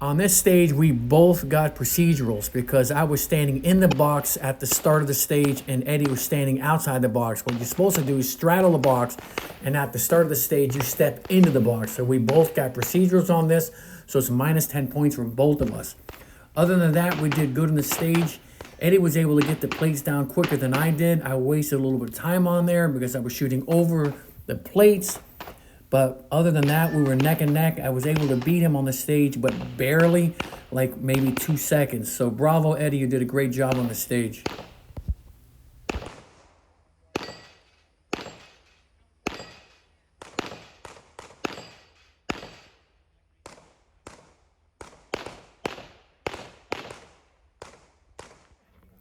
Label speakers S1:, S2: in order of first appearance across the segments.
S1: On this stage, we both got procedurals because I was standing in the box at the start of the stage and Eddie was standing outside the box. What you're supposed to do is straddle the box, and at the start of the stage, you step into the box. So we both got procedurals on this, so it's minus 10 points for both of us. Other than that, we did good on the stage. Eddie was able to get the plates down quicker than I did. I wasted a little bit of time on there because I was shooting over the plates. But other than that, we were neck and neck. I was able to beat him on the stage, but barely, like maybe 2 seconds. So bravo, Eddie, you did a great job on the stage.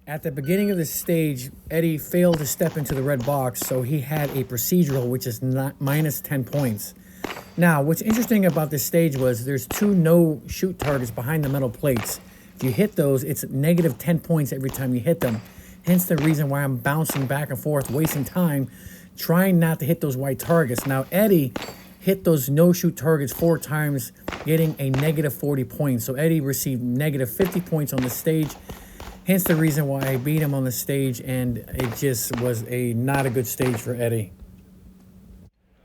S1: At the beginning of the stage, Eddie failed to step into the red box, so he had a procedural, which is not minus 10 points. Now, what's interesting about this stage was there's two no-shoot targets behind the metal plates. If you hit those, it's negative 10 points every time you hit them. Hence the reason why I'm bouncing back and forth, wasting time, trying not to hit those white targets. Now, Eddie hit those no-shoot targets 4 times, getting a negative 40 points. So Eddie received negative 50 points on the stage. Hence the reason why I beat him on the stage, and it just was not a good stage for Eddie.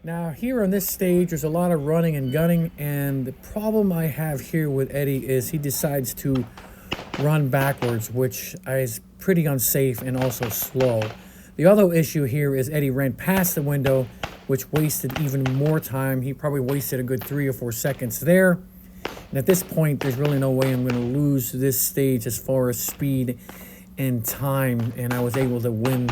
S1: Now here on this stage, there's a lot of running and gunning, and the problem I have here with Eddie is he decides to run backwards, which is pretty unsafe and also slow. The other issue here is Eddie ran past the window, which wasted even more time. He probably wasted a good 3 or 4 seconds there. And at this point, there's really no way I'm going to lose this stage as far as speed and time. And I was able to win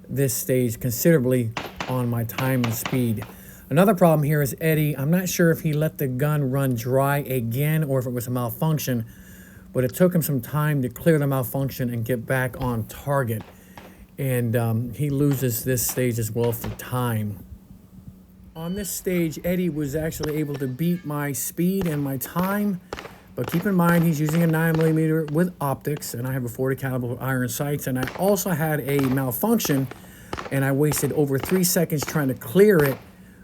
S1: this stage considerably on my time and speed. Another problem here is Eddie. I'm not sure if he let the gun run dry again or if it was a malfunction, but it took him some time to clear the malfunction and get back on target. And he loses this stage as well for time. On this stage, Eddie was actually able to beat my speed and my time, but keep in mind he's using a 9mm with optics, and I have a 40 caliber with iron sights, and I also had a malfunction, and I wasted over 3 seconds trying to clear it,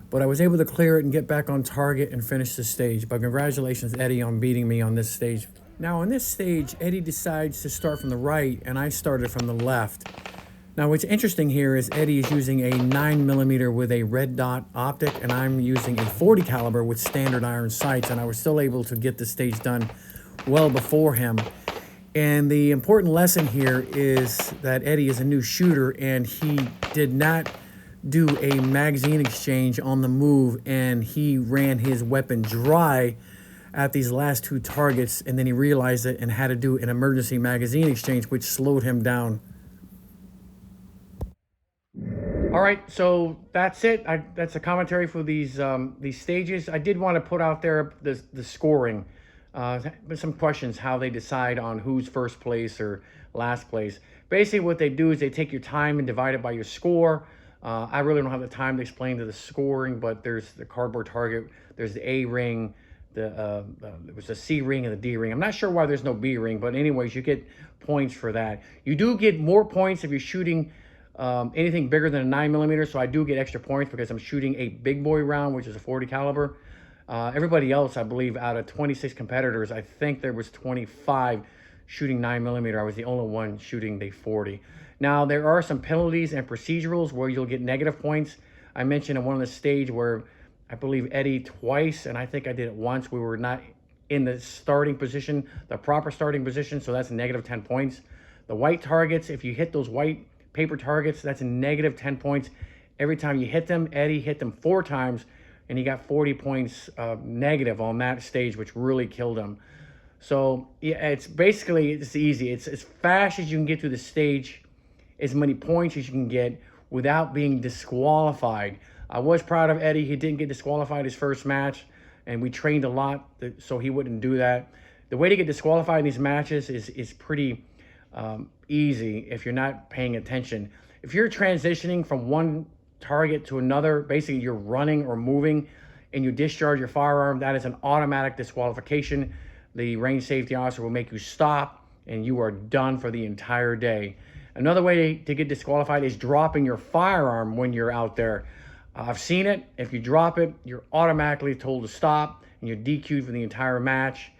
S1: but I was able to clear it and get back on target and finish the stage. But congratulations, Eddie, on beating me on this stage. Now on this stage, Eddie decides to start from the right, and I started from the left. Now, what's interesting here is Eddie is using a 9mm with a red dot optic, and I'm using a 40 caliber with standard iron sights, and I was still able to get the stage done well before him. And the important lesson here is that Eddie is a new shooter, and he did not do a magazine exchange on the move, and he ran his weapon dry at these last 2 targets, and then he realized it and had to do an emergency magazine exchange, which slowed him down. All right, so that's it. That's a commentary for these stages. I did want to put out there the scoring, some questions how they decide on who's first place or last place. Basically, what they do is they take your time and divide it by your score. I really don't have the time to explain the scoring, but there's the cardboard target, there's the A ring, there was the C ring and the D ring. I'm not sure why there's no B ring, but anyways, you get points for that. You do get more points if you're shooting anything bigger than a 9mm, so I do get extra points because I'm shooting a big boy round, which is a 40 caliber. Everybody else, I believe, out of 26 competitors, I think there was 25 shooting 9mm. I was the only one shooting the 40. Now, there are some penalties and procedurals where you'll get negative points. I mentioned in one of the stage where I believe Eddie twice, and I think I did it once, we were not in the starting position, the proper starting position, so that's negative 10 points. The white targets, if you hit those white paper targets, that's a negative 10 points. Every time you hit them, Eddie hit them 4 times, and he got 40 points negative on that stage, which really killed him. So yeah, it's easy. It's as fast as you can get through the stage, as many points as you can get without being disqualified. I was proud of Eddie. He didn't get disqualified his first match, and we trained a lot so he wouldn't do that. The way to get disqualified in these matches is pretty easy if you're not paying attention. If you're transitioning from one target to another, basically you're running or moving and you discharge your firearm, that is an automatic disqualification. The range safety officer will make you stop and you are done for the entire day. Another way to get disqualified is dropping your firearm when you're out there. I've seen it. If you drop it, you're automatically told to stop and you're DQ'd for the entire match.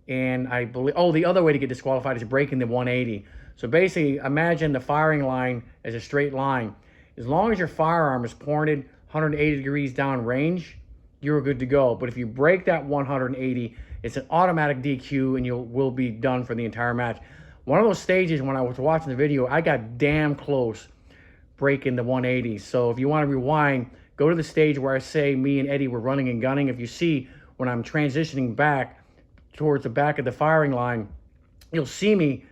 S1: And I believe, oh, the other way to get disqualified is breaking the 180. So basically, imagine the firing line as a straight line. As long as your firearm is pointed 180 degrees down range, you're good to go. But if you break that 180, it's an automatic DQ and you will be done for the entire match. One of those stages when I was watching the video, I got damn close breaking the 180. So if you want to rewind, go to the stage where I say me and Eddie were running and gunning. If you see when I'm transitioning back towards the back of the firing line, you'll see me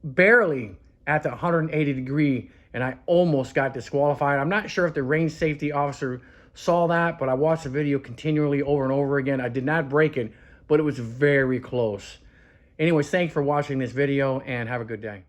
S1: barely at the 180 degree, and I almost got disqualified. I'm not sure if the range safety officer saw that, but I watched the video continually over and over again. I did not break it, but it was very close. Anyways, thanks for watching this video and have a good day.